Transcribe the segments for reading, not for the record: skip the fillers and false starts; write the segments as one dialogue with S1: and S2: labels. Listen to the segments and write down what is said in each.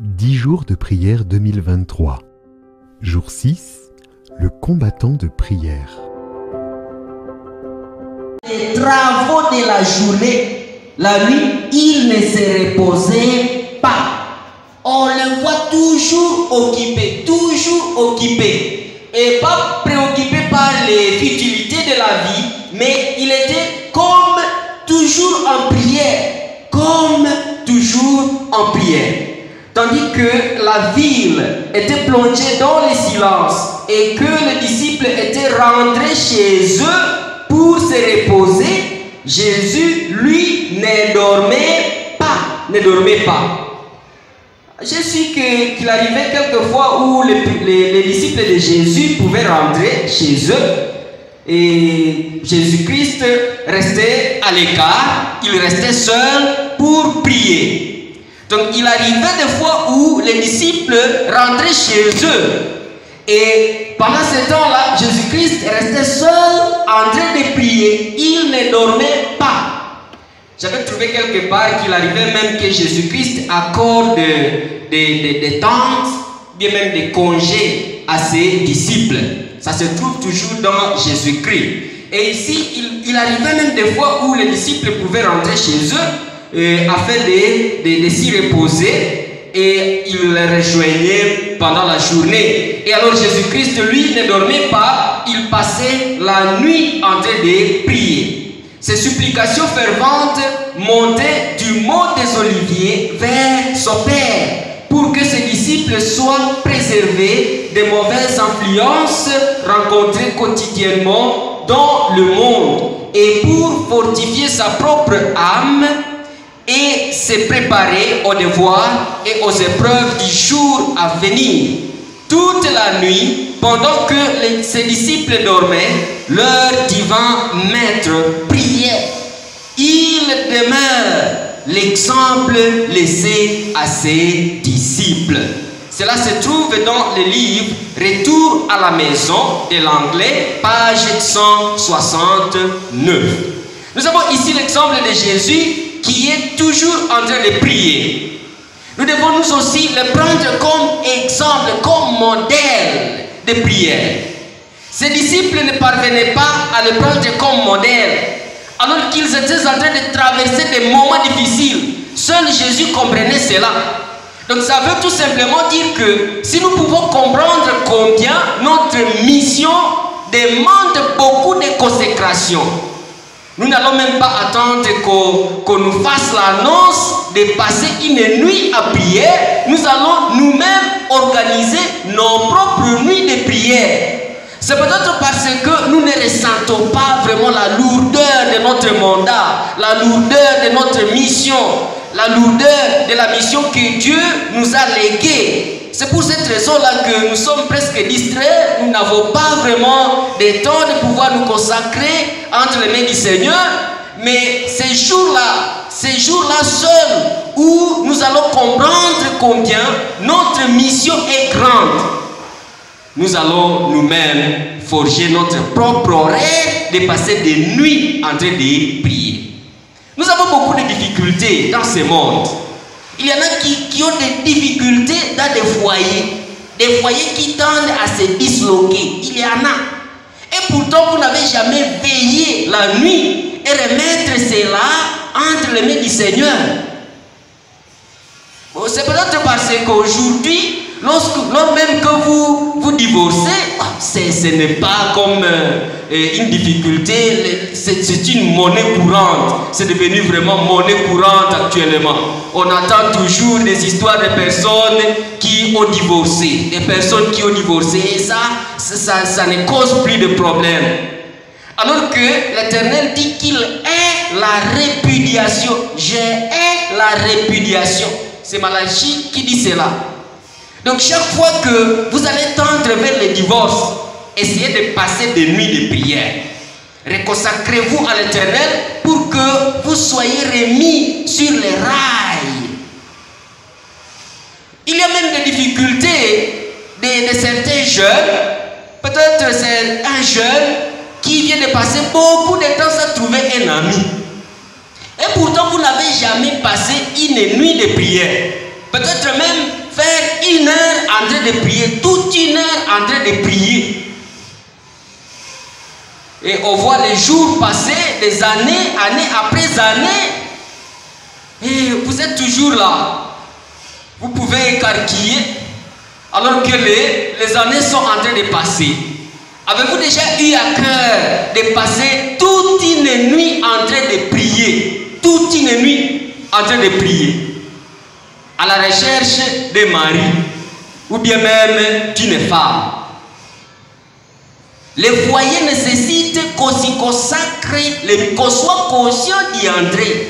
S1: 10 jours de prière 2023. Jour 6, le combattant de prière.
S2: Les travaux de la journée, la nuit, il ne se reposait pas. On le voit toujours occupé, et pas préoccupé par les futilités de la vie, mais il était comme toujours en prière, tandis que la ville était plongée dans le silence et que les disciples étaient rentrés chez eux pour se reposer. Jésus, lui, ne dormait pas. Je suis qu'il arrivait quelquefois où les disciples de Jésus pouvaient rentrer chez eux et Jésus-Christ restait à l'écart, il restait seul pour prier. Donc il arrivait des fois où les disciples rentraient chez eux et pendant ce temps-là, Jésus-Christ restait seul en train de prier, il ne dormait pas. J'avais trouvé quelque part qu'il arrivait même que Jésus-Christ accorde des temps, bien même des congés à ses disciples. Ça se trouve toujours dans Jésus-Christ. Et ici, il arrivait même des fois où les disciples pouvaient rentrer chez eux afin de s'y reposer et ils les rejoignaient pendant la journée. Et alors Jésus-Christ, lui, ne dormait pas, il passait la nuit en train de prier. Ses supplications ferventes montaient du mont des Oliviers vers son Père pour que ses disciples soient préservés des mauvaises influences rencontrées quotidiennement dans le monde et pour fortifier sa propre âme et se préparer aux devoirs et aux épreuves du jour à venir. Toute la nuit, pendant que ses disciples dormaient, leur divin maître priait. Il demeure l'exemple laissé à ses disciples. Cela se trouve dans le livre Retour à la maison de l'anglais, page 169. Nous avons ici l'exemple de Jésus qui est toujours en train de prier. Nous devons nous aussi le prendre comme exemple, comme modèle de prière. Ses disciples ne parvenaient pas à le prendre comme modèle, alors qu'ils étaient en train de traverser des moments difficiles. Seul Jésus comprenait cela. Donc ça veut tout simplement dire que si nous pouvons comprendre combien notre mission demande beaucoup de consécration, nous n'allons même pas attendre qu'on nous fasse l'annonce de passer une nuit à prier. Nous allons nous-mêmes organiser nos propres nuits de prière. C'est peut-être parce que nous ne ressentons pas vraiment la lourdeur de notre mandat, la lourdeur de notre mission, la lourdeur de la mission que Dieu nous a léguée. C'est pour cette raison-là que nous sommes presque distraits. Nous n'avons pas vraiment de temps de pouvoir nous consacrer entre les mains du Seigneur. Mais ces jours-là seuls où nous allons comprendre combien notre mission est grande, nous allons nous-mêmes forger notre propre horaire de passer des nuits en train de prier. Nous avons beaucoup de difficultés dans ce monde. Il y en a qui ont des difficultés dans des foyers qui tendent à se disloquer. Il y en a. Et pourtant, vous n'avez jamais veillé la nuit et remettre cela entre les mains du Seigneur. Bon, c'est peut-être parce qu'aujourd'hui, lors même que vous divorcez, ce n'est pas comme une difficulté, c'est une monnaie courante. C'est devenu vraiment monnaie courante actuellement. On entend toujours des histoires de personnes qui ont divorcé. Des personnes qui ont divorcé, et ça ne cause plus de problème. Alors que l'Éternel dit qu'il est la répudiation. Je hais la répudiation. C'est Malachie qui dit cela. Donc chaque fois que vous allez tendre vers le divorce, essayez de passer des nuits de prière. Reconsacrez-vous à l'Éternel pour que vous soyez remis sur les rails. Il y a même des difficultés de certains jeunes. Peut-être c'est un jeune qui vient de passer beaucoup de temps sans trouver un ami. Et pourtant vous n'avez jamais passé une nuit de prière. Peut-être même 1 heure en train de prier, toute 1 heure en train de prier. Et on voit les jours passer, des années, année après année. Et vous êtes toujours là. Vous pouvez écarquiller alors que les années sont en train de passer. Avez-vous déjà eu à cœur de passer toute une nuit en train de prier? Toute une nuit en train de prier. À la recherche de mari ou bien même d'une femme. Le foyer nécessite qu'on s'y consacre, qu'on soit conscient d'y entrer.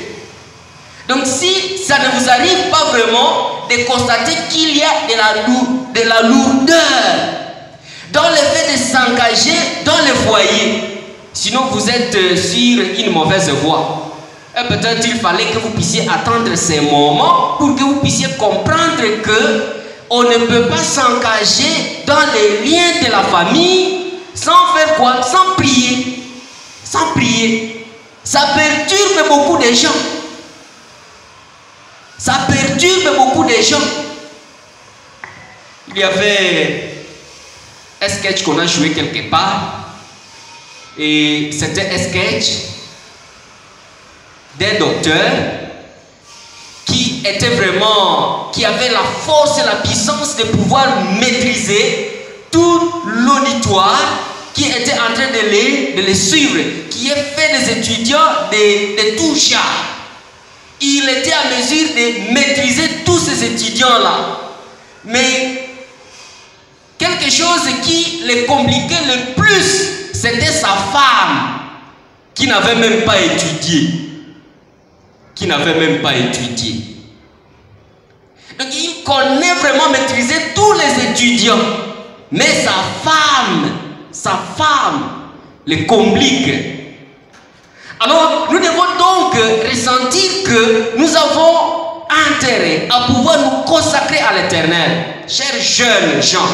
S2: Donc si ça ne vous arrive pas vraiment de constater qu'il y a de la lourdeur dans le fait de s'engager dans le foyer, sinon vous êtes sur une mauvaise voie. Et peut-être il fallait que vous puissiez attendre ces moments pour que vous puissiez comprendre que on ne peut pas s'engager dans les liens de la famille sans faire quoi? Sans prier. Sans prier. Ça perturbe beaucoup de gens. Ça perturbe beaucoup de gens. Il y avait un sketch qu'on a joué quelque part. Et c'était un sketch d'un docteur qui avait la force et la puissance de pouvoir maîtriser tout l'auditoire qui était en train de les suivre, qui est fait des étudiants de tout genre. Il était à mesure de maîtriser tous ces étudiants-là. Mais quelque chose qui les compliquait le plus, c'était sa femme, qui n'avait même pas étudié. Qui n'avait même pas étudié. Donc il connaît vraiment maîtriser tous les étudiants. Mais sa femme les complique. Alors nous devons donc ressentir que nous avons intérêt à pouvoir nous consacrer à l'Éternel. Chers jeunes gens,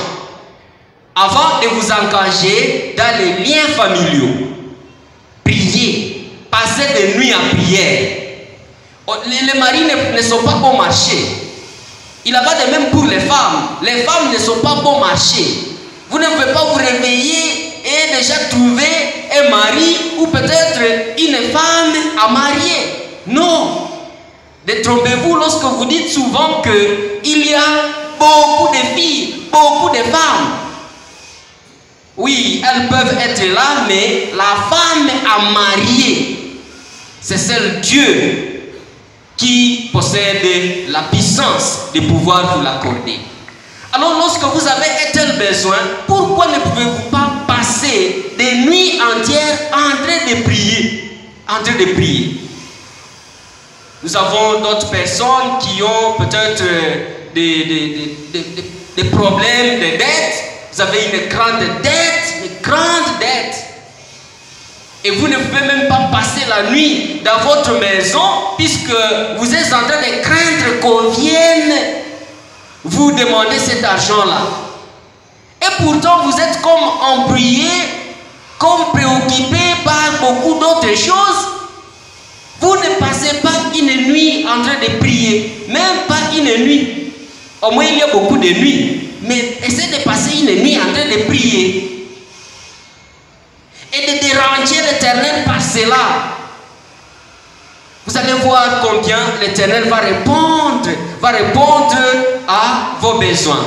S2: avant de vous engager dans les liens familiaux, priez, passez des nuits à prière. Les maris ne sont pas bon marché. Il en va de même pour les femmes. Les femmes ne sont pas bon marché. Vous ne pouvez pas vous réveiller et déjà trouver un mari ou peut-être une femme à marier. Non. Détrompez-vous lorsque vous dites souvent qu'il y a beaucoup de filles, beaucoup de femmes. Oui, elles peuvent être là, mais la femme à marier, c'est celle Dieu qui possède la puissance de pouvoir vous l'accorder. Alors lorsque vous avez un tel besoin, pourquoi ne pouvez-vous pas passer des nuits entières en train de prier? En train de prier. Nous avons d'autres personnes qui ont peut-être des problèmes de dette. Vous avez une grande dette. Et vous ne pouvez même pas passer la nuit dans votre maison puisque vous êtes en train de craindre qu'on vienne vous demander cet argent-là. Et pourtant, vous êtes comme embrouillé, comme préoccupé par beaucoup d'autres choses. Vous ne passez pas une nuit en train de prier, même pas une nuit. Au moins, il y a beaucoup de nuits. Mais essayez de passer une nuit en train de prier. Et de déranger l'Éternel par cela. Vous allez voir combien l'Éternel va répondre à vos besoins.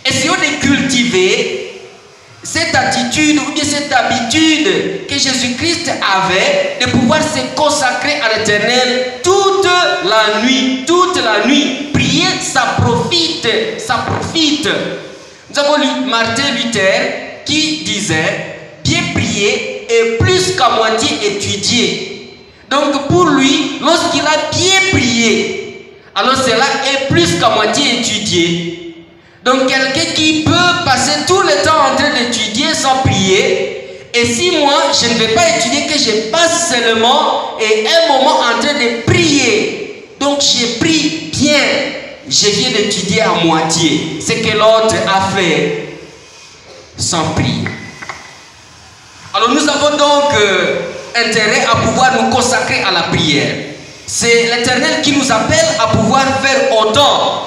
S2: Essayons de cultiver cette attitude ou bien cette habitude que Jésus-Christ avait de pouvoir se consacrer à l'Éternel toute la nuit. Toute la nuit. Prier, ça profite. Nous avons lu Martin Luther qui disait: bien prier et plus qu'à moitié étudier. Donc pour lui, lorsqu'il a bien prié, alors cela est plus qu'à moitié étudié. Donc quelqu'un qui peut passer tout le temps en train d'étudier sans prier, et si moi je ne vais pas étudier, que je passe seulement et un moment en train de prier, donc j'ai pris bien, je viens d'étudier à moitié ce que l'autre a fait sans prier. Alors nous avons donc intérêt à pouvoir nous consacrer à la prière. C'est l'Éternel qui nous appelle à pouvoir faire autant.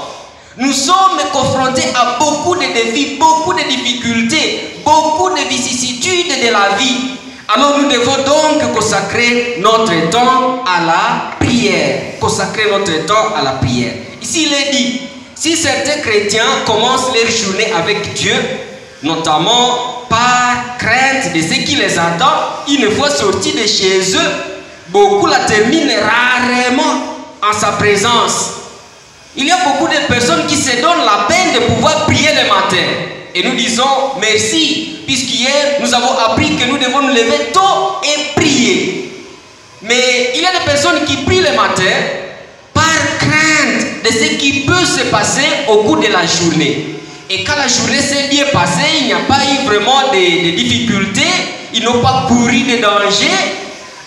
S2: Nous sommes confrontés à beaucoup de défis, beaucoup de difficultés, beaucoup de vicissitudes de la vie. Alors nous devons donc consacrer notre temps à la prière. Consacrer notre temps à la prière. Ici il est dit, si certains chrétiens commencent leur journée avec Dieu, notamment par crainte de ce qui les attend, une fois sortis de chez eux, beaucoup la terminent rarement en sa présence. Il y a beaucoup de personnes qui se donnent la peine de pouvoir prier le matin. Et nous disons merci, puisqu'hier nous avons appris que nous devons nous lever tôt et prier. Mais il y a des personnes qui prient le matin par crainte de ce qui peut se passer au cours de la journée. Et quand la journée s'est bien passée, il n'y a pas eu vraiment de difficultés, ils n'ont pas couru de danger.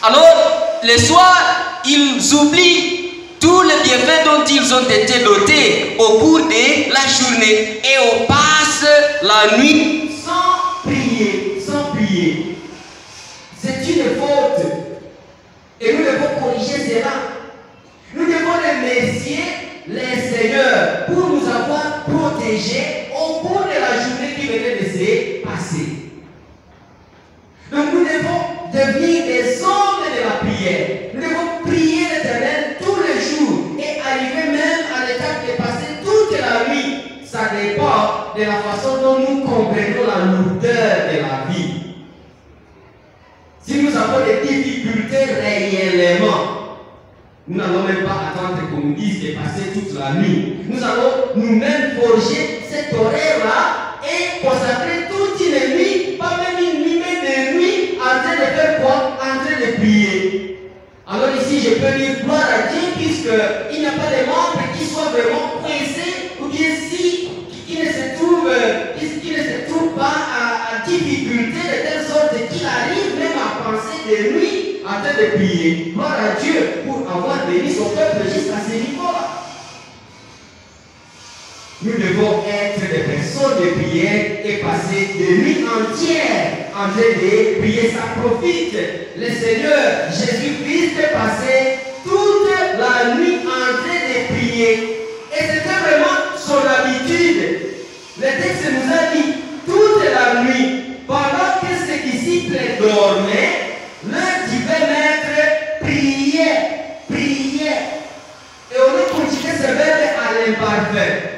S2: Alors, le soir, ils oublient tous les bienfaits dont ils ont été dotés au cours de la journée. Et on passe la nuit sans prier, sans prier. C'est une faute. Et nous devons corriger cela. Nous devons remercier les seigneurs pour nous avoir protégés au cours de la journée qui venait de se passer. Donc nous devons devenir des hommes de la prière. Nous devons prier l'Éternel tous les jours et arriver même à l'étape de passer toute la nuit. Ça dépend de la façon dont nous comprenons la lourdeur de la vie. Si nous avons des difficultés réellement, nous n'allons même pas attendre qu'on nous dise de passer toute la nuit. Nous allons nous-mêmes forger cet horaire-là et consacrer toute une nuit, pas même une nuit, mais des nuits, en train de faire quoi? En train de prier. Alors ici, je peux dire gloire à Dieu, puisqu'il n'y a pas de membres qui soient vraiment coincés, ou bien qui ne se trouvent pas à difficulté, de telle sorte qu'il arrive même à penser de nuit en train de prier. Gloire à Dieu pour avoir béni son peuple jusqu'à ce niveau-là. Nous devons être des personnes de prière et passer des nuits entières en train de prier. Ça profite. Le Seigneur Jésus-Christ passait toute la nuit en train de prier. Et c'était vraiment son habitude. Le texte nous a dit toute la nuit, pendant que ses disciples dormaient, leur divin maître priait, priait. Et on a continué ce verbe à l'imparfait.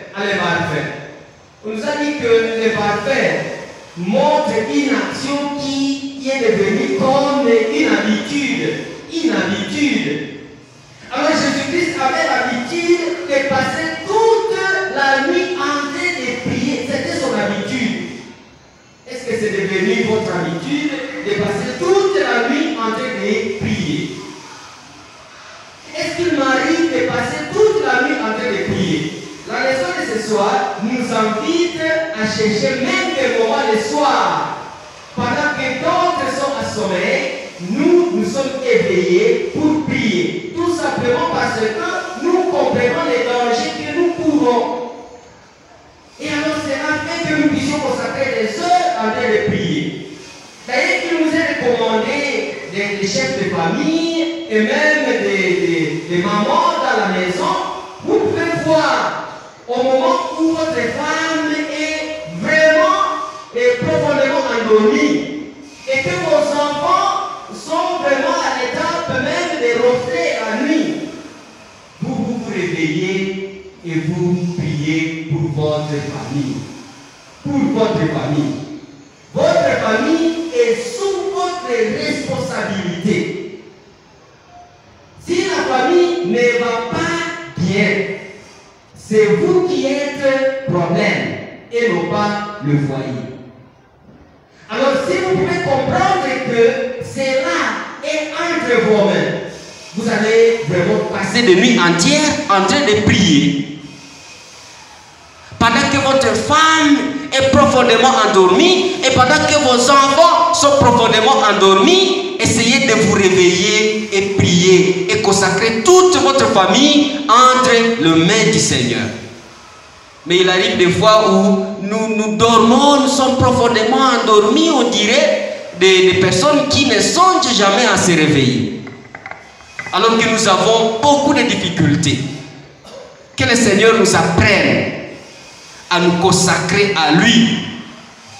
S2: On nous a dit que l'imparfait montre une action qui est devenue comme une habitude. Une habitude. Alors Jésus-Christ avait l'habitude de passer toute la nuit en train de prier. C'était son habitude. Est-ce que c'est devenu votre habitude de passer toute la nuit en train de prier? Est-ce qu'il m'arrive de passer toute la nuit en train de prier? La leçon de ce soir nous invite à chercher même des moments le soir. Pendant que d'autres sont assommés, nous sommes éveillés pour prier. Tout simplement parce que nous comprenons les dangers que nous courons. Et alors c'est afin que nous puissions consacrer des heures en train de prier. D'ailleurs, il nous est recommandé des chefs de famille et même des mamans dans la maison. Vous pouvez voir au moment où votre femme est vraiment et profondément endormie et que vos enfants sont vraiment à l'étape même de ronfler la nuit, vous vous réveillez et vous priez pour votre famille. Pour votre famille. Votre famille est sous votre responsabilité. Si la famille ne va pas bien, c'est vous qui êtes problème et non pas le foyer. Alors si vous pouvez comprendre que cela est entre vos mains, vous allez vraiment passer des nuits entières en train de prier. Pendant que votre femme est profondément endormie et pendant que vos enfants sont profondément endormis, essayez de vous réveiller et prier et consacrer toute votre famille entre les mains du Seigneur. Mais il arrive des fois où nous dormons, nous sommes profondément endormis, on dirait des personnes qui ne songent jamais à se réveiller. Alors que nous avons beaucoup de difficultés. Que le Seigneur nous apprenne à nous consacrer à lui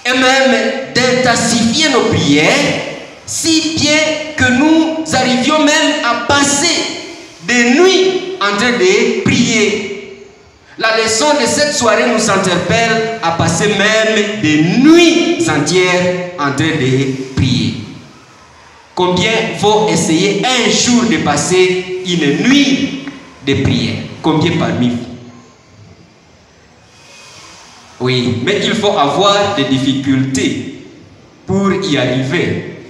S2: et même d'intensifier nos prières, si bien que nous arrivions même à passer des nuits en train de prier. La leçon de cette soirée nous interpelle à passer même des nuits entières en train de prier. Combien faut essayer un jour de passer une nuit de prière? Combien parmi vous? Oui, mais il faut avoir des difficultés pour y arriver.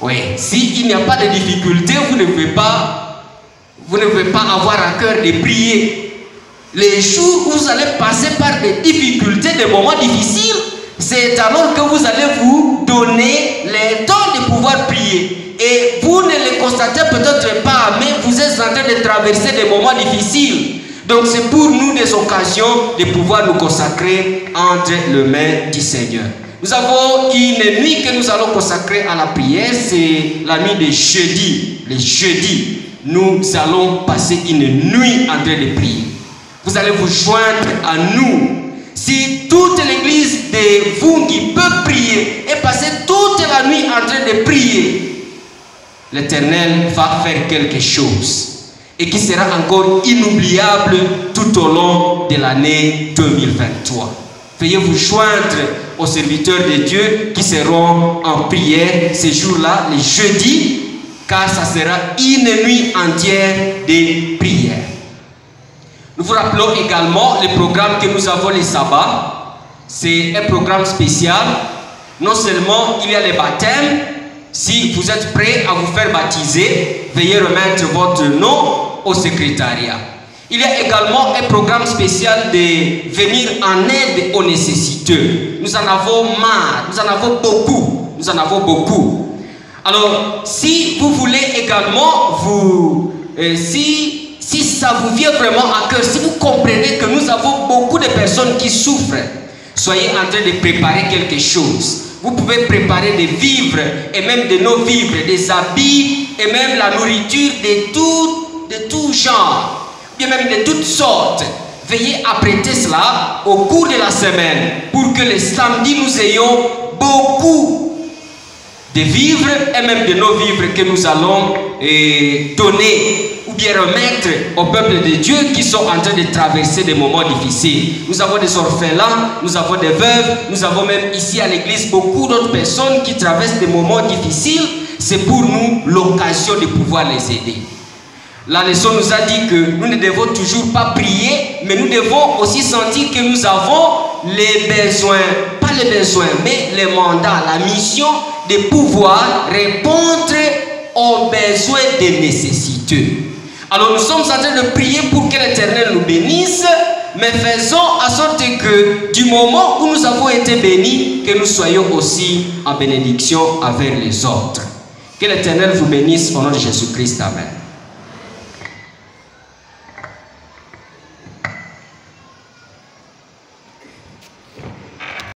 S2: Oui, s'il n'y a pas de difficultés, vous ne pouvez pas avoir à cœur de prier. Les jours où vous allez passer par des difficultés, des moments difficiles, c'est alors que vous allez vous donner les temps de pouvoir prier. Et vous ne les constatez peut-être pas, mais vous êtes en train de traverser des moments difficiles. Donc c'est pour nous des occasions de pouvoir nous consacrer entre les mains du Seigneur. Nous avons une nuit que nous allons consacrer à la prière, c'est la nuit de jeudi. Le jeudi, nous allons passer une nuit en train de prier. Vous allez vous joindre à nous. Si toute l'église de Vungi peut prier et passer toute la nuit en train de prier, l'Éternel va faire quelque chose et qui sera encore inoubliable tout au long de l'année 2023. Veuillez vous joindre aux serviteurs de Dieu qui seront en prière ces jours-là, les jeudis, car ça sera une nuit entière de prière. Nous vous rappelons également le programme que nous avons les sabbats. C'est un programme spécial. Non seulement il y a les baptêmes, si vous êtes prêts à vous faire baptiser, veuillez remettre votre nom au secrétariat. Il y a également un programme spécial de venir en aide aux nécessiteux. Nous en avons marre, nous en avons beaucoup. Nous en avons beaucoup. Alors, si vous voulez également si ça vous vient vraiment à cœur, si vous comprenez que nous avons beaucoup de personnes qui souffrent, soyez en train de préparer quelque chose. Vous pouvez préparer des vivres et même de nos vivres, des habits et même la nourriture de tout genre, bien même de toutes sortes. Veuillez apprêter cela au cours de la semaine pour que le samedi nous ayons beaucoup de vivres et même de nos vivres que nous allons donner ou bien remettre au peuple de Dieu qui sont en train de traverser des moments difficiles. Nous avons des orphelins, nous avons des veuves, nous avons même ici à l'église beaucoup d'autres personnes qui traversent des moments difficiles. C'est pour nous l'occasion de pouvoir les aider. La leçon nous a dit que nous ne devons toujours pas prier, mais nous devons aussi sentir que nous avons les besoins, pas les besoins, mais les mandats, la mission de pouvoir répondre aux besoins des nécessiteux. Alors nous sommes en train de prier pour que l'Éternel nous bénisse, mais faisons en sorte que du moment où nous avons été bénis, que nous soyons aussi en bénédiction avec les autres. Que l'Éternel vous bénisse au nom de Jésus-Christ. Amen.